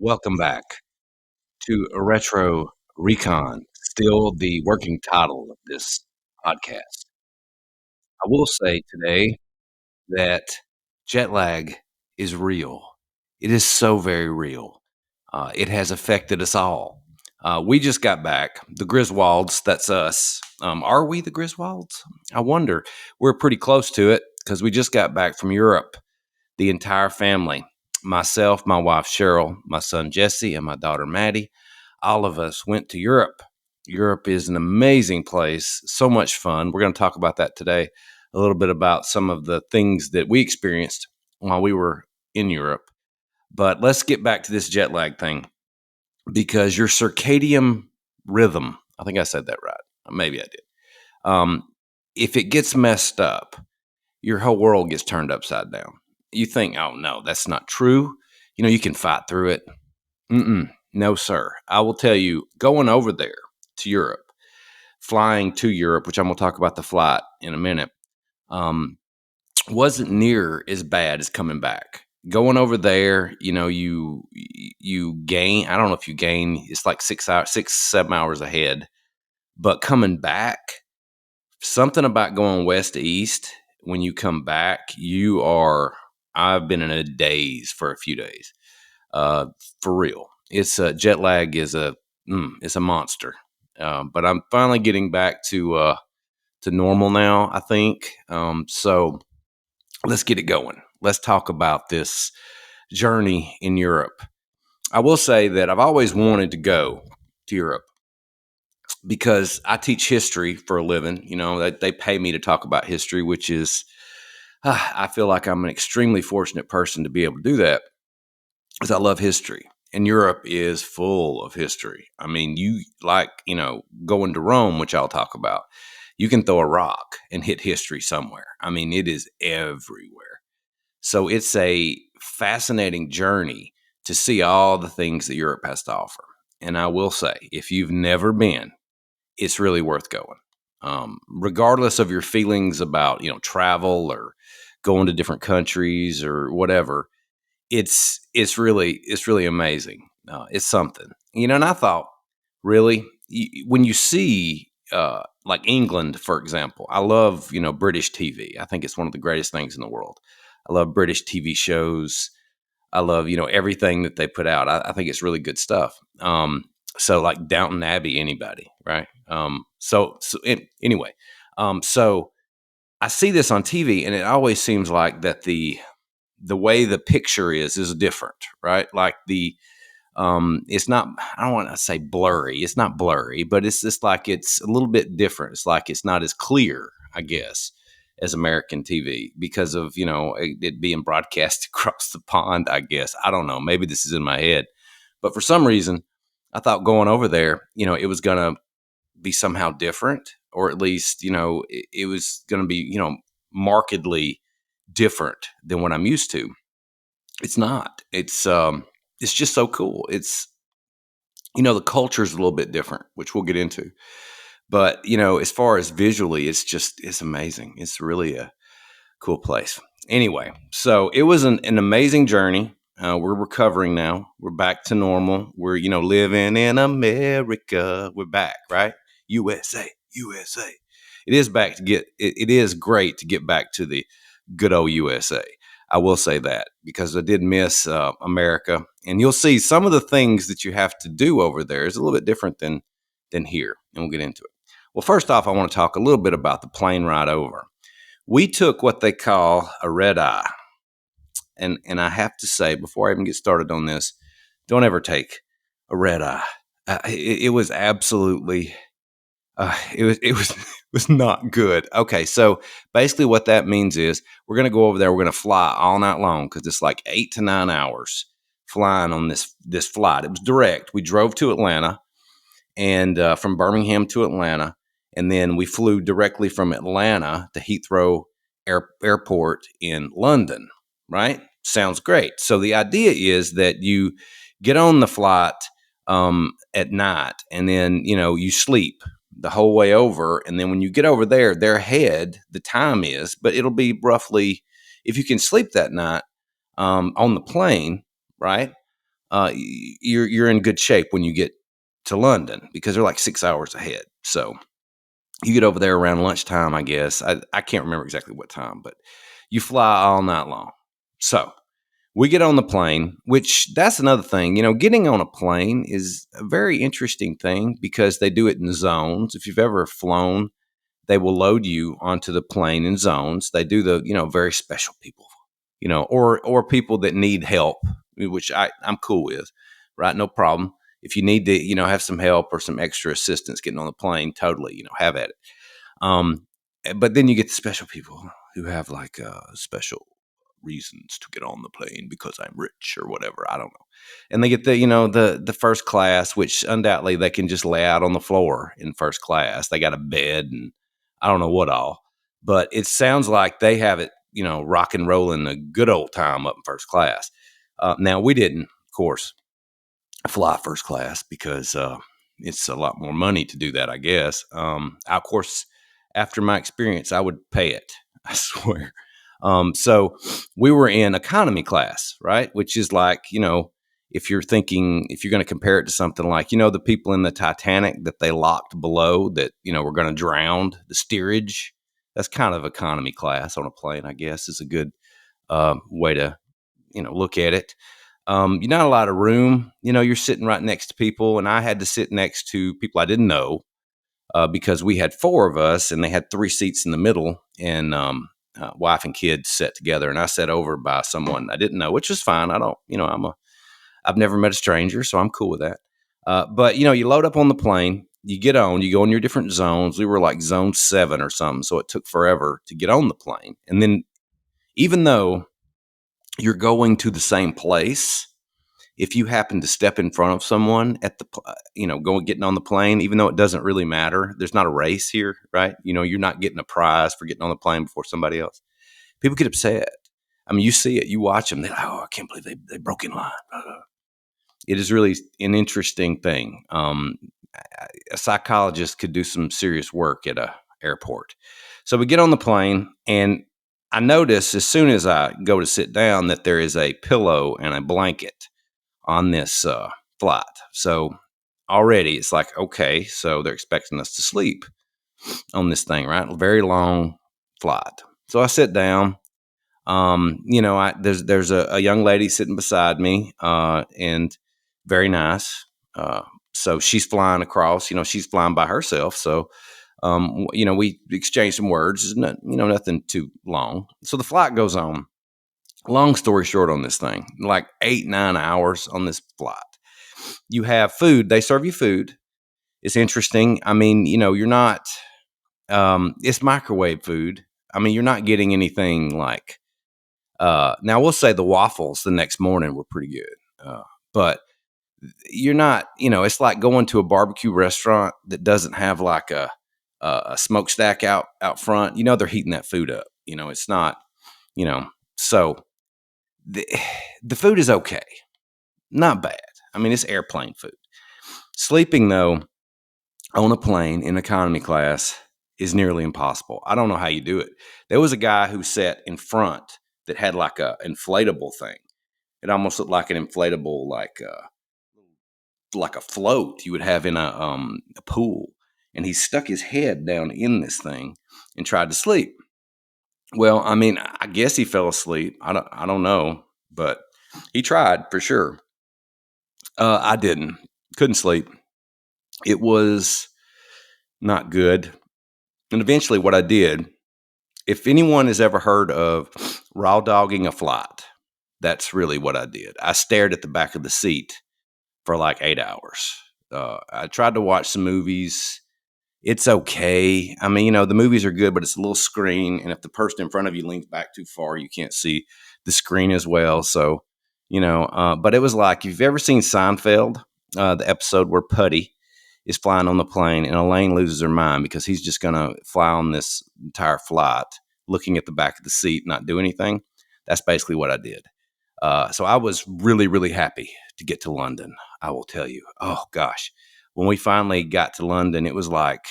Welcome back to a Retro Recon, still the working title of this podcast. I will say today that jet lag is real. It is so very real. It has affected us all. We just got back. The Griswolds, that's us. Are we the Griswolds? I wonder. We're pretty close to it because we just got back from Europe. The entire family, myself, my wife Cheryl, my son Jesse, and my daughter Maddie, all of us went to Europe. Europe is an amazing place, so much fun. We're going to talk about that today, a little bit about some of the things that we experienced while we were in Europe. But let's get back to this jet lag thing because your circadian rhythm, I think I said that right. Maybe I did. Um, if it gets messed up, your whole world gets turned upside down. You think, oh no, that's not true. You can fight through it. No, sir. I will tell you, going over there to Europe, flying to Europe, which I'm going to talk about the flight in a minute, um, wasn't near as bad as coming back. Going over there, you gain. I don't know if you gain. It's like 6 hours, 6 7 hours ahead. But coming back, something about going west to east. When you come back, you are. I've been in a daze for a few days. Uh, for real, it's jet lag is it's a monster. But I'm finally getting back to normal now. I think. So let's get it going. Let's talk about this journey in Europe. I will say that I've always wanted to go to Europe because I teach history for a living. They pay me to talk about history, which is, I feel like I'm an extremely fortunate person to be able to do that because I love history. And Europe is full of history. I mean, going to Rome, which I'll talk about, you can throw a rock and hit history somewhere. I mean, it is everywhere. So it's a fascinating journey to see all the things that Europe has to offer. And I will say, if you've never been, it's really worth going. Regardless of your feelings about, travel or going to different countries or whatever, it's really amazing. It's something, and I thought, really, when you see like England, for example, I love, British TV. I think it's one of the greatest things in the world. I love British TV shows. I love, everything that they put out. I think it's really good stuff. So like Downton Abbey, anybody, right? Anyway, so I see this on TV, and it always seems like that the way the picture is different, right? Like it's not. I don't want to say blurry. It's not blurry, but it's just like it's a little bit different. It's like it's not as clear, I guess, as American TV because of it being broadcast across the pond. I guess I don't know. Maybe this is in my head, but for some reason, I thought going over there, it was gonna be somehow different, or at least it was gonna be markedly different than what I'm used to. It's not. It's just so cool. It's the culture is a little bit different, which we'll get into. But as far as visually, it's amazing. It's really a cool place. Anyway, so it was an amazing journey. We're recovering now. We're back to normal. We're living in America. We're back, right? USA, USA. It is back to get. It is great to get back to the good old USA. I will say that because I did miss America, and you'll see some of the things that you have to do over there is a little bit different than here, and we'll get into it. Well, first off, I want to talk a little bit about the plane ride over. We took what they call a red eye, and I have to say before I even get started on this, don't ever take a red eye. It was absolutely it was it was not good. Okay, so basically what that means is we're gonna go over there. We're gonna fly all night long because it's like 8 to 9 hours flying on this flight. It was direct. We drove to Atlanta and from Birmingham to Atlanta, and then we flew directly from Atlanta to Heathrow Airport in London. Right? Sounds great. So the idea is that you get on the flight at night, and then you sleep the whole way over, and then when you get over there, they're ahead. The time is, but it'll be roughly if you can sleep that night on the plane, right? you're in good shape when you get to London because they're like 6 hours ahead. So you get over there around lunchtime, I guess. I can't remember exactly what time, but you fly all night long. So we get on the plane, which that's another thing. Getting on a plane is a very interesting thing because they do it in zones. If you've ever flown, they will load you onto the plane in zones. They do the, very special people, or people that need help, which I'm cool with, right? No problem. If you need to, have some help or some extra assistance getting on the plane, totally, have at it. Um, but then you get the special people who have like special reasons to get on the plane because I'm rich or whatever. I don't know. And they get the first class, which undoubtedly they can just lay out on the floor in first class. They got a bed and I don't know what all. But it sounds like they have it, rock and rolling a good old time up in first class. Now we didn't, of course, fly first class because it's a lot more money to do that, I guess. Of course, after my experience, I would pay it. I swear. So we were in economy class, right? Which is like, if you're going to compare it to something like, the people in the Titanic that they locked below that, were going to drown, the steerage, that's kind of economy class on a plane, I guess, is a good way to, look at it. You're not a lot of room. You're sitting right next to people, and I had to sit next to people I didn't know because we had four of us, and they had three seats in the middle, and wife and kids sat together, and I sat over by someone I didn't know, which was fine. I don't, I've never met a stranger, so I'm cool with that. But you load up on the plane, you get on, you go in your different zones. We were like zone 7 or something, so it took forever to get on the plane, and then even though you're going to the same place, if you happen to step in front of someone at the, going getting on the plane, even though it doesn't really matter, there's not a race here, right? You're not getting a prize for getting on the plane before somebody else. People get upset. I mean, you see it, you watch them. They're like, "Oh, I can't believe they broke in line." It is really an interesting thing. A psychologist could do some serious work at a airport. So we get on the plane, and I notice as soon as I go to sit down that there is a pillow and a blanket on this flight. So already it's like, okay, so they're expecting us to sleep on this thing, right? A very long flight. So I sit down. There's a young lady sitting beside me, and very nice. So she's flying across. She's flying by herself. So we exchange some words. It's not, nothing too long. So the flight goes on. Long story short on this thing, like 8-9 hours on this flight. You have food. They serve you food. It's interesting. I mean, you're not, it's microwave food. I mean, you're not getting anything like, now we'll say the waffles the next morning were pretty good. But you're not, it's like going to a barbecue restaurant that doesn't have like a smokestack out front. They're heating that food up. It's not, so the, the food is okay. Not bad. I mean, it's airplane food. Sleeping, though, on a plane in economy class is nearly impossible. I don't know how you do it. There was a guy who sat in front that had like a inflatable thing. It almost looked like an inflatable, like a float you would have in a pool. And he stuck his head down in this thing and tried to sleep. Well, I mean, I guess he fell asleep. I don't know, but he tried for sure. I didn't. Couldn't sleep. It was not good. And eventually, what I did, if anyone has ever heard of raw dogging a flight, that's really what I did. I stared at the back of the seat for like 8 hours. I tried to watch some movies. It's okay. I mean, the movies are good, but it's a little screen. And if the person in front of you leans back too far, you can't see the screen as well. So, but it was like, if you've ever seen Seinfeld, the episode where Putty is flying on the plane and Elaine loses her mind because he's just going to fly on this entire flight looking at the back of the seat, not do anything. That's basically what I did. So I was really, really happy to get to London. I will tell you. Oh, gosh. When we finally got to London, it was like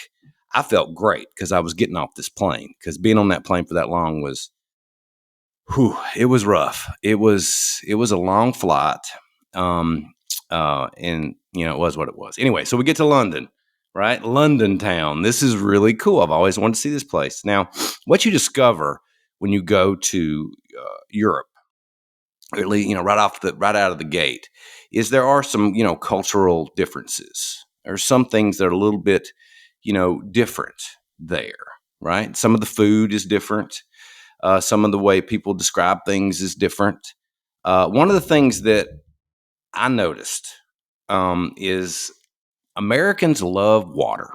I felt great because I was getting off this plane, because being on that plane for that long was, it was rough. It was a long flight. And it was what it was. Anyway, so we get to London, right? London town. This is really cool. I've always wanted to see this place. Now, what you discover when you go to Europe, really, right out of the gate, is there are some, cultural differences. There are some things that are a little bit, different there, right? Some of the food is different. Some of the way people describe things is different. One of the things that I noticed is Americans love water.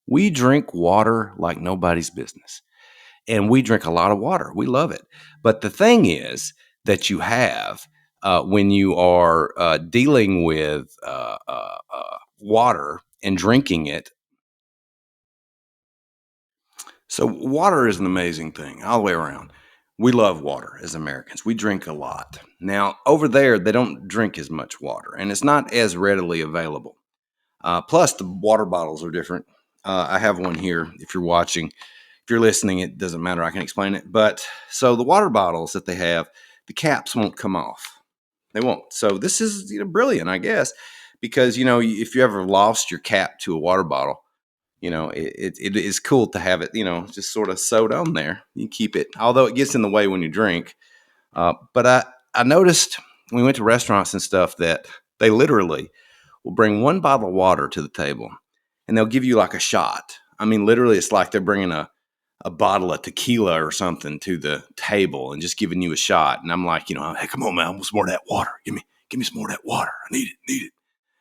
We drink water like nobody's business, and we drink a lot of water. We love it. But the thing is that you have when you are dealing with water and drinking it. So, water is an amazing thing all the way around. We love water as Americans. We drink a lot. Now, over there, they don't drink as much water, and it's not as readily available. Plus, the water bottles are different. I have one here. If you're watching, if you're listening, it doesn't matter. I can explain it. But so the water bottles that they have, the caps won't come off. They won't. So this is brilliant, I guess, because if you ever lost your cap to a water bottle, it is cool to have it, just sort of sewed on there. You keep it, although it gets in the way when you drink. But I noticed when we went to restaurants and stuff that they literally will bring one bottle of water to the table and they'll give you like a shot. I mean, literally, it's like they're bringing a bottle of tequila or something to the table and just giving you a shot. And I'm like, hey, come on, man, I want some more of that water. Give me some more of that water. I need it.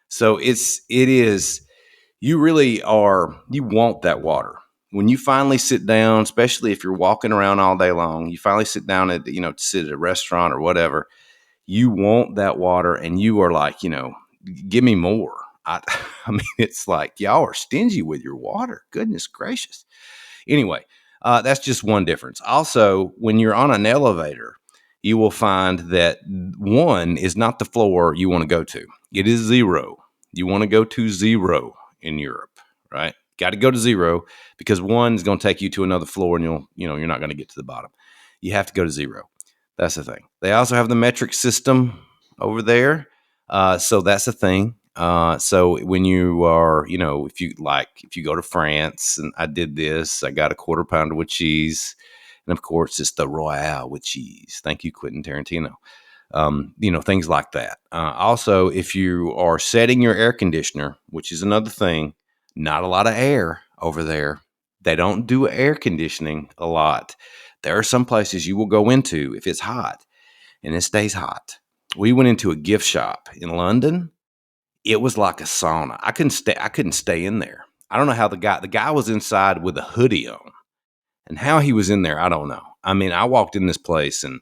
So it is, you want that water. When you finally sit down, especially if you're walking around all day long, you finally sit down to sit at a restaurant or whatever, you want that water and you are like, give me more. I mean, it's like y'all are stingy with your water. Goodness gracious. Anyway, that's just one difference. Also, when you're on an elevator, you will find that one is not the floor you want to go to. It is zero. You want to go to zero in Europe, right? Got to go to zero because one is going to take you to another floor and you're not going to get to the bottom. You have to go to zero. That's the thing. They also have the metric system over there. So that's the thing. So when you are, if you go to France, and I did this, I got a quarter pounder with cheese. And of course, it's the Royale with cheese. Thank you, Quentin Tarantino. Things like that. Also, if you are setting your air conditioner, which is another thing, not a lot of air over there. They don't do air conditioning a lot. There are some places you will go into if it's hot and it stays hot. We went into a gift shop in London. It was like a sauna. I couldn't stay in there. I don't know how the guy was inside with a hoodie on, and how he was in there, I don't know. I mean, I walked in this place and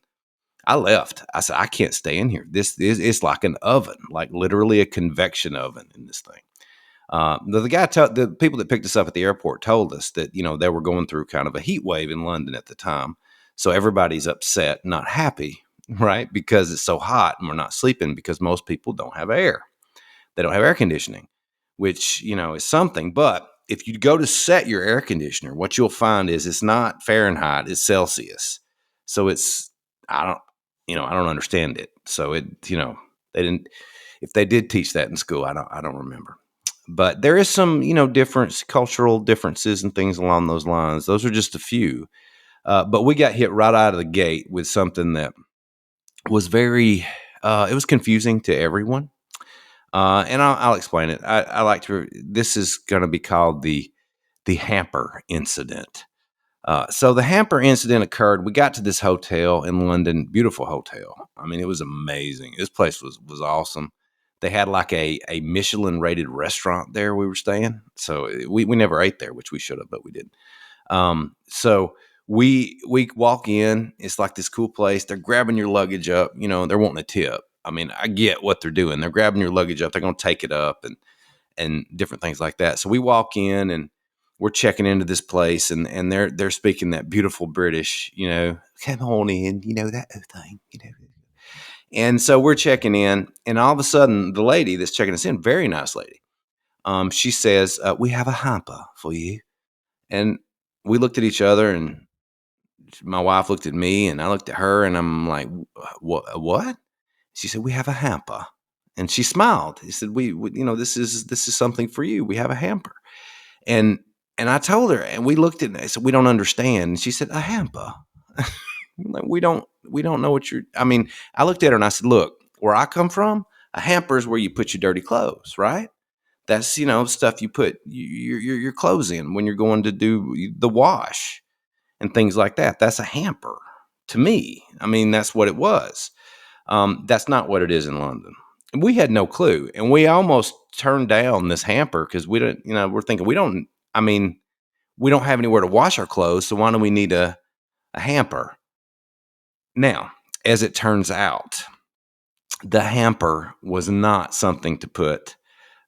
I left. I said, I can't stay in here. This is it's like an oven, like literally a convection oven in this thing. The people that picked us up at the airport told us that they were going through kind of a heat wave in London at the time, so everybody's upset, not happy, right? Because it's so hot and we're not sleeping because most people don't have air. They don't have air conditioning, which is something. But if you go to set your air conditioner, what you'll find is it's not Fahrenheit, it's Celsius. So it's I don't understand it. So they didn't. If they did teach that in school, I don't remember. But there is some difference, cultural differences and things along those lines. Those are just a few. But we got hit right out of the gate with something that was very. It was confusing to everyone. And I'll explain it. I like to. This is going to be called the hamper incident. So the hamper incident occurred. We got to this hotel in London, beautiful hotel. I mean, it was amazing. This place was awesome. They had like a Michelin rated restaurant there we were staying. So we never ate there, which we should have, but we didn't. So we walk in. It's like this cool place. They're grabbing your luggage up. They're wanting a tip. I mean, I get what they're doing. They're grabbing your luggage up. They're going to take it up and different things like that. So we walk in and we're checking into this place and they're speaking that beautiful British, come on in, that thing. And so we're checking in, and all of a sudden the lady that's checking us in, very nice lady, she says, we have a hamper for you. And we looked at each other, and my wife looked at me and I looked at her, and I'm like, what? She said, we have a hamper. And she smiled. He said, this is something for you. We have a hamper. And and I told her, and we looked at it, I said, we don't understand. And she said, a hamper. Like, we don't know what you're, I mean, I looked at her and I said, look, where I come from, a hamper is where you put your dirty clothes, right? That's, stuff you put your clothes in when you're going to do the wash and things like that. That's a hamper to me. I mean, that's what it was. That's not what it is in London. We had no clue, and we almost turned down this hamper because we don't. We're thinking we don't. I mean, we don't have anywhere to wash our clothes, so why do we need a hamper? Now, as it turns out, the hamper was not something to put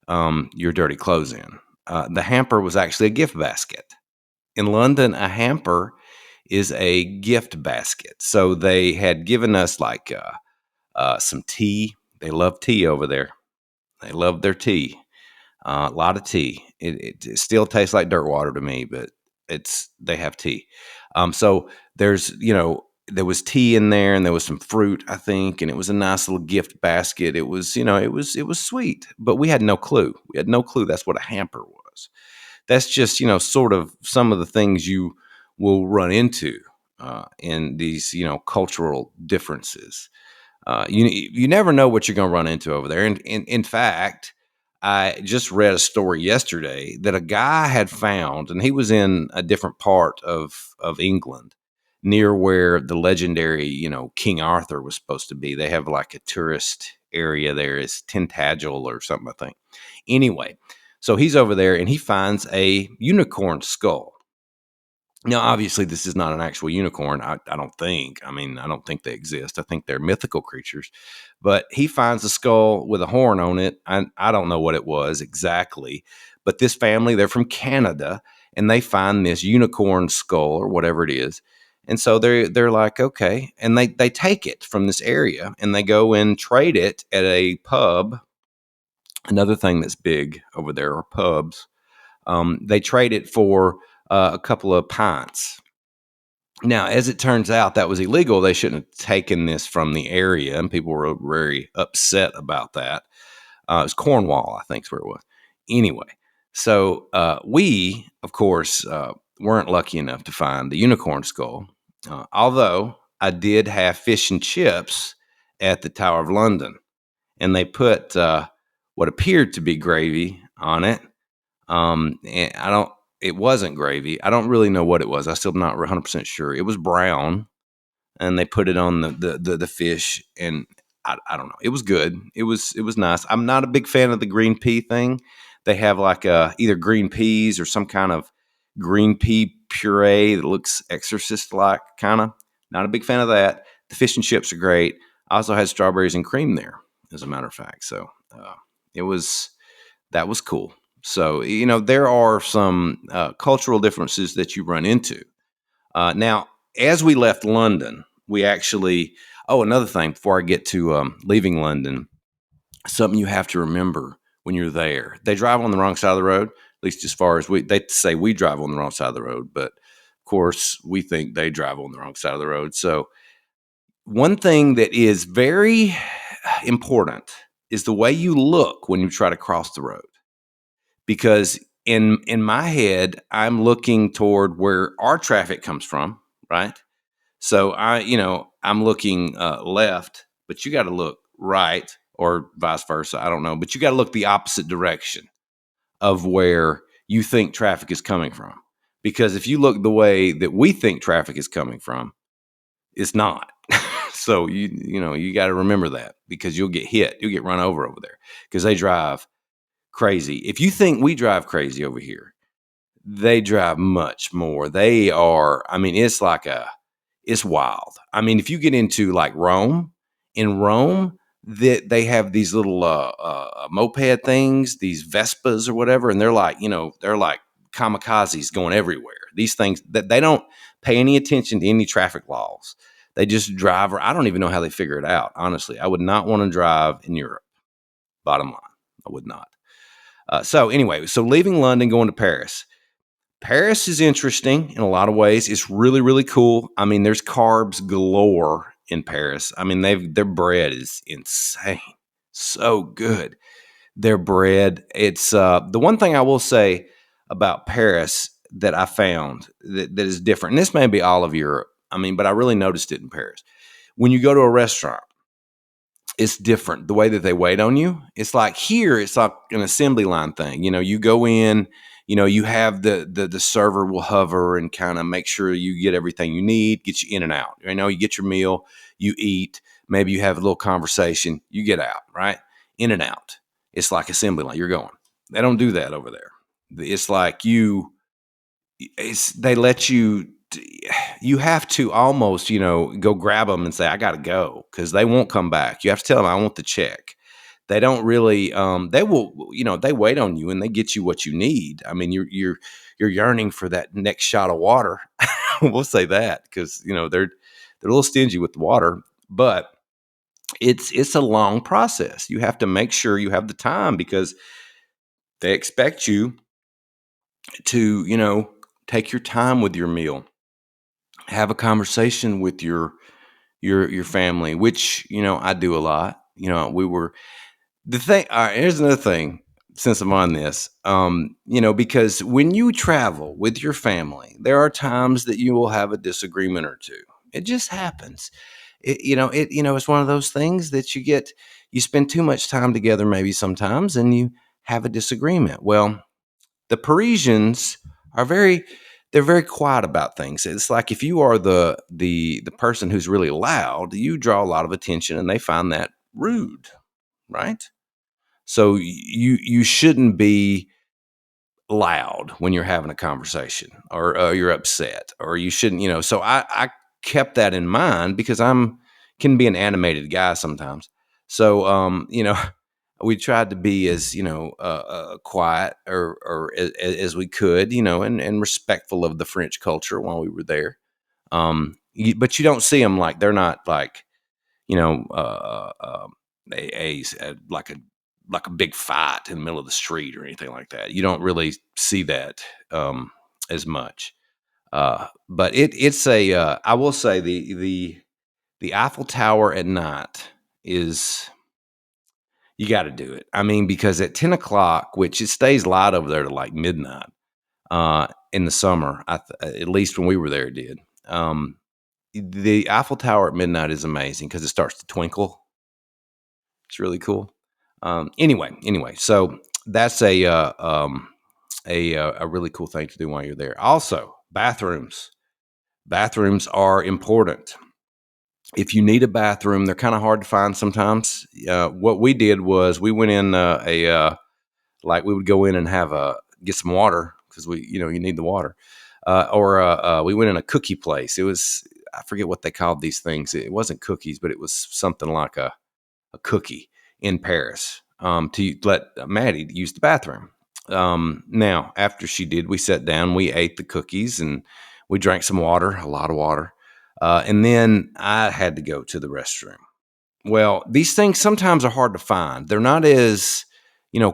your dirty clothes in. The hamper was actually a gift basket. In London, a hamper is a gift basket. So they had given us like some tea. They love tea over there. They love their tea. A lot of tea. It still tastes like dirt water to me, but they have tea. So there was tea in there, and there was some fruit, I think, and it was a nice little gift basket. It was sweet, but we had no clue. We had no clue that's what a hamper was. That's just sort of some of the things you will run into in these cultural differences. You never know what you're going to run into over there. And in fact, I just read a story yesterday that a guy had found, and he was in a different part of England, near where the legendary, King Arthur was supposed to be. They have like a tourist area there. It's Tintagel or something, I think. Anyway, so he's over there and he finds a unicorn skull. Now, obviously, this is not an actual unicorn. I don't think. I mean, I don't think they exist. I think they're mythical creatures. But he finds a skull with a horn on it. I don't know what it was exactly. But this family, they're from Canada, and they find this unicorn skull or whatever it is. And so they're like, okay. And they take it from this area and they go and trade it at a pub. Another thing that's big over there are pubs. They trade it for a couple of pints. Now, as it turns out, that was illegal. They shouldn't have taken this from the area, and people were very upset about that. It was Cornwall, I think, is where it was. Anyway, so we, of course, weren't lucky enough to find the unicorn skull, although I did have fish and chips at the Tower of London, and they put what appeared to be gravy on it. And it wasn't gravy. I don't really know what it was. I still not 100% sure. It was brown, and they put it on the fish, and I don't know. It was good. It was nice. I'm not a big fan of the green pea thing. They have like either green peas or some kind of green pea puree that looks exorcist like kind of. Not a big fan of that. The fish and chips are great. I also had strawberries and cream there, as a matter of fact. So it was that was cool. So, there are some cultural differences that you run into. Now, as we left London, we actually, another thing before I get to leaving London, something you have to remember when you're there. They drive on the wrong side of the road, at least as far as they say we drive on the wrong side of the road, but of course, we think they drive on the wrong side of the road. So, one thing that is very important is the way you look when you try to cross the road, because in my head I'm looking toward where our traffic comes from, right? So I'm looking left, but you got to look right, or vice versa. I don't know, but you got to look the opposite direction of where you think traffic is coming from, because if you look the way that we think traffic is coming from, it's not. So you got to remember that, because you'll get hit, you'll get run over there, because they drive crazy. If you think we drive crazy over here, they drive much more. They are, I mean, it's wild. I mean, if you get into like in Rome, that they have these little moped things, these Vespas or whatever, and they're like kamikazes going everywhere. These things that they don't pay any attention to any traffic laws. They just drive, or I don't even know how they figure it out. Honestly, I would not want to drive in Europe. Bottom line, I would not. So anyway, leaving London, going to Paris. Paris is interesting in a lot of ways. It's really, really cool. I mean, there's carbs galore in Paris. I mean, their bread is insane. So good. Their bread. It's the one thing I will say about Paris that I found that is different. And this may be all of Europe. I mean, but I really noticed it in Paris. When you go to a restaurant, it's different. The way that they wait on you, it's like here, it's like an assembly line thing. You go in, you have the server will hover and kind of make sure you get everything you need, get you in and out. You get your meal, you eat, maybe you have a little conversation, you get out, right? In and out. It's like assembly line. You're going. They don't do that over there. It's like they let you have to almost go grab them and say I gotta go because they won't come back. You have to tell them I want the check. They don't really they will they wait on you and they get you what you need. I mean you're yearning for that next shot of water. We'll say that because they're a little stingy with the water, but it's a long process. You have to make sure you have the time because they expect you to take your time with your meal, have a conversation with your family, which I do a lot. We were the thing. All right, here's another thing. Since I'm on this, because when you travel with your family, there are times that you will have a disagreement or two. It just happens. It's one of those things that you spend too much time together, maybe sometimes, and you have a disagreement. Well, the Parisians are they're very quiet about things. It's like if you are the person who's really loud, you draw a lot of attention and they find that rude, right? So you shouldn't be loud when you're having a conversation or you're upset or you shouldn't, so I kept that in mind because I'm can be an animated guy sometimes. So we tried to be as quiet or as we could, and respectful of the French culture while we were there. But you don't see them like they're not like you know like a big fight in the middle of the street or anything like that. You don't really see that as much. But it's a I will say the Eiffel Tower at night is you got to do it. I mean, because at 10 o'clock, which it stays light over there to like midnight in the summer, at least when we were there, it did. The Eiffel Tower at midnight is amazing because it starts to twinkle. It's really cool. Anyway, so that's a really cool thing to do while you're there. Also, bathrooms. Bathrooms are important. If you need a bathroom, they're kind of hard to find sometimes. What we did was we went in like we would go in and have get some water because you need the water. Or we went in a cookie place. It was I forget what they called these things. It wasn't cookies, but it was something like a cookie in Paris to let Maddie use the bathroom. Now, after she did, we sat down, we ate the cookies, and we drank some water, a lot of water. And then I had to go to the restroom. Well, these things sometimes are hard to find. They're not as,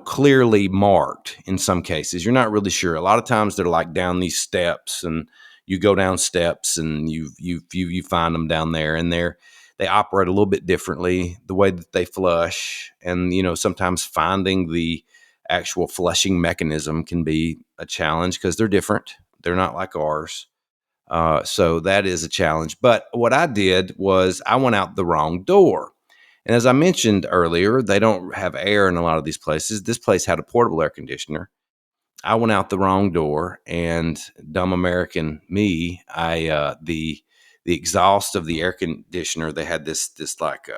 clearly marked in some cases. You're not really sure. A lot of times they're like down these steps and you go down steps and you find them down there and they operate a little bit differently, the way that they flush. And, sometimes finding the actual flushing mechanism can be a challenge because they're different. They're not like ours. So that is a challenge. But what I did was I went out the wrong door. And as I mentioned earlier, they don't have air in a lot of these places. This place had a portable air conditioner. I went out the wrong door, and dumb American me, the exhaust of the air conditioner, they had this like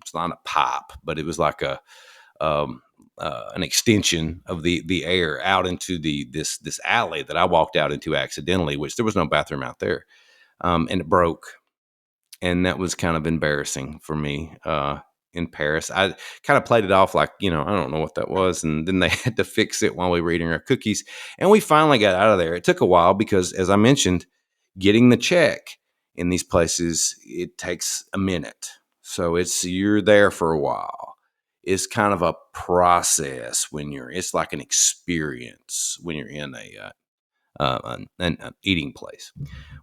it's not a pipe, but it was like um, an extension of the air out into this alley that I walked out into accidentally, which there was no bathroom out there, and it broke, and that was kind of embarrassing for me in Paris. I kind of played it off like I don't know what that was, and then they had to fix it while we were eating our cookies, and we finally got out of there. It took a while because, as I mentioned, getting the check in these places it takes a minute, so you're there for a while. It's kind of a process when it's like an experience when you're in an eating place.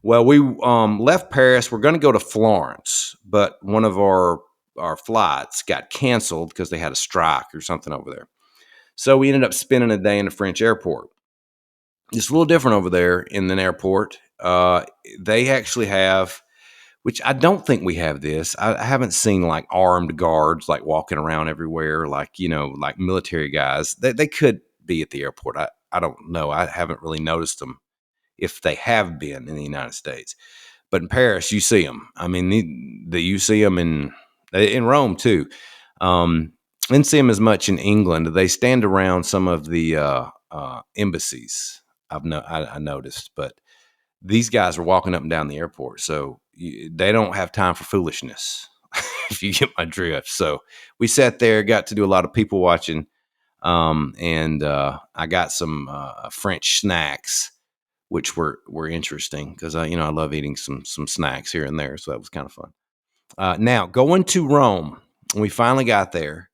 Well, we left Paris. We're going to go to Florence, but one of our our flights got canceled because they had a strike or something over there. So we ended up spending a day in the French airport. It's a little different over there in an airport. They actually have, which I don't think we have this. I haven't seen like armed guards like walking around everywhere, like, like military guys. They could be at the airport. I don't know. I haven't really noticed them if they have been in the United States. But in Paris, you see them. I mean, you see them in Rome too. Didn't see them as much in England. They stand around some of the embassies. I noticed, but these guys are walking up and down the airport, so they don't have time for foolishness. If you get my drift. So we sat there, got to do a lot of people watching, and I got some French snacks, which were interesting because I love eating some snacks here and there, so that was kind of fun. Now going to Rome, when we finally got there,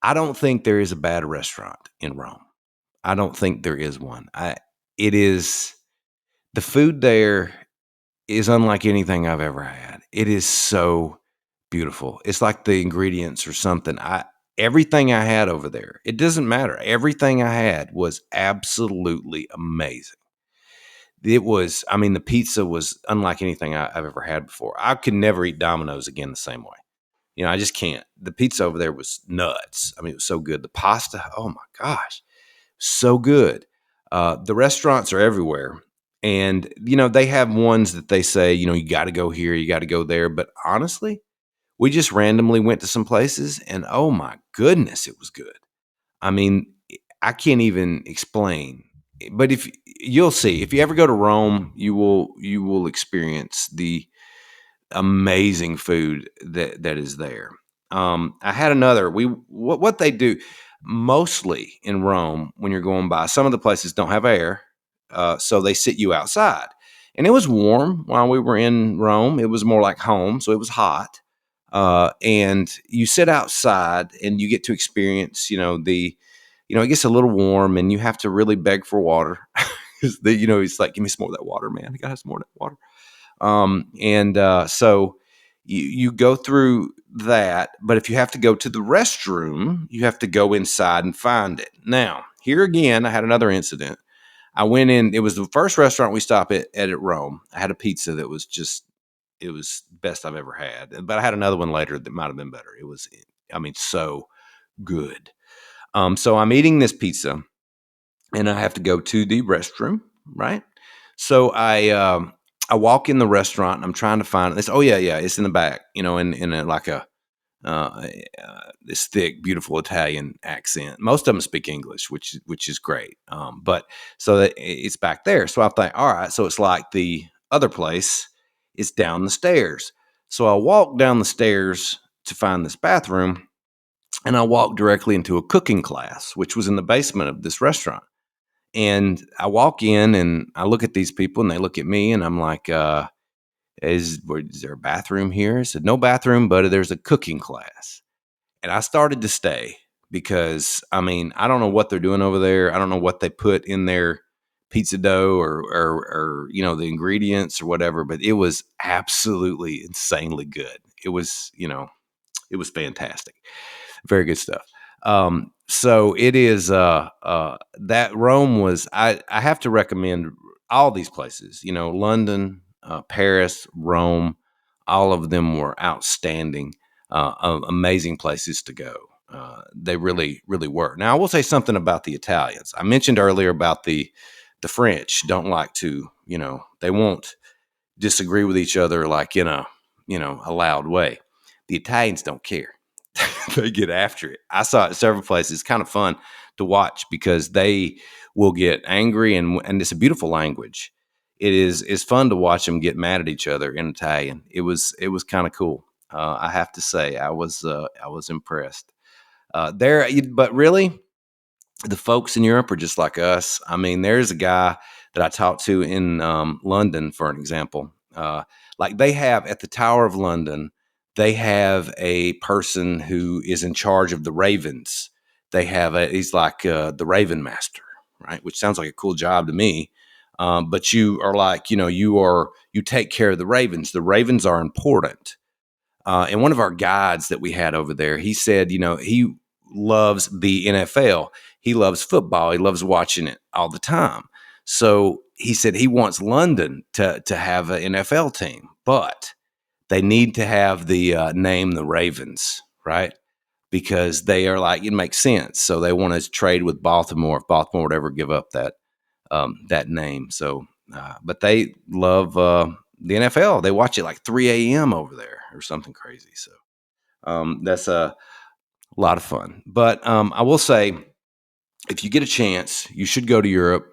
I don't think there is a bad restaurant in Rome. I don't think there is one. It is the food there is unlike anything I've ever had. It is so beautiful. It's like the ingredients or something. Everything I had over there, it doesn't matter. Everything I had was absolutely amazing. It was, I mean, the pizza was unlike anything I've ever had before. I could never eat Domino's again the same way. I just can't. The pizza over there was nuts. I mean, it was so good. The pasta, oh my gosh, so good. The restaurants are everywhere. And, they have ones that they say, you got to go here, you got to go there. But honestly, we just randomly went to some places and oh my goodness, it was good. I mean, I can't even explain. But if you'll see, if you ever go to Rome, you will experience the amazing food that is there. I had another. What they do mostly in Rome when you're going by. Some of the places don't have air, so they sit you outside. And it was warm while we were in Rome. It was more like home, so it was hot. And you sit outside and you get to experience, it gets a little warm and you have to really beg for water. Because it's like, give me some more of that water, man. I got some more of that water. So you go through that, but if you have to go to the restroom, you have to go inside and find it. Now, here again, I had another incident. I went in, it was the first restaurant we stopped at Rome. I had a pizza that was it was best I've ever had, but I had another one later that might've been better. It was, I mean, so good. So I'm eating this pizza and I have to go to the restroom, right? So I walk in the restaurant and I'm trying to find it. Oh yeah, it's in the back, in a, like a this thick, beautiful Italian accent. Most of them speak English, which is great. But so that it's back there. So I think, all right, so it's like the other place. It's down the stairs. So I walk down the stairs to find this bathroom, and I walk directly into a cooking class, which was in the basement of this restaurant. And I walk in and I look at these people and they look at me and I'm like, is there a bathroom here? I said, no bathroom, but there's a cooking class. And I started to stay because, I mean, I don't know what they're doing over there. I don't know what they put in their pizza dough or the ingredients or whatever, but it was absolutely insanely good. It was fantastic. Very good stuff. So it is that Rome was I have to recommend all these places, London, Paris, Rome, all of them were outstanding, amazing places to go. They really, really were. Now I will say something about the Italians. I mentioned earlier about the French don't like to, they won't disagree with each other like in a loud way. The Italians don't care. They get after it. I saw it several places. It's kind of fun to watch because they will get angry and it's a beautiful language. It's fun to watch them get mad at each other in Italian. It was kind of cool. I have to say I was impressed. But really the folks in Europe are just like us. I mean, there's a guy that I talked to in London, for an example. Like they have at the Tower of London, they have a person who is in charge of the ravens. He's like the Raven Master, right? Which sounds like a cool job to me. But you are like, you take care of the ravens. The ravens are important. And one of our guides that we had over there, he said, he loves the NFL. He loves football. He loves watching it all the time. So he said he wants London to have an NFL team, but they need to have the name the Ravens, right? Because they are like, it makes sense. So they want to trade with Baltimore if Baltimore would ever give up that name. So, but they love the NFL. They watch it like 3 a.m. over there or something crazy. So that's a lot of fun. But I will say, if you get a chance, you should go to Europe.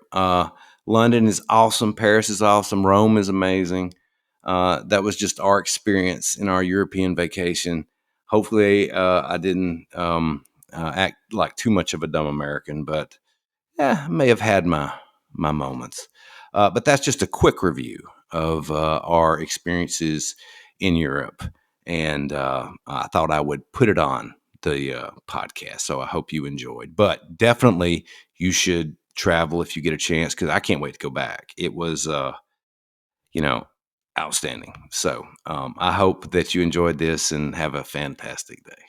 London is awesome. Paris is awesome. Rome is amazing. That was just our experience in our European vacation. Hopefully, I didn't act like too much of a dumb American, but I may have had my moments. But that's just a quick review of our experiences in Europe, and I thought I would put it on the podcast. So I hope you enjoyed. But definitely, you should travel if you get a chance because I can't wait to go back. It was, you know, outstanding. So I hope that you enjoyed this and have a fantastic day.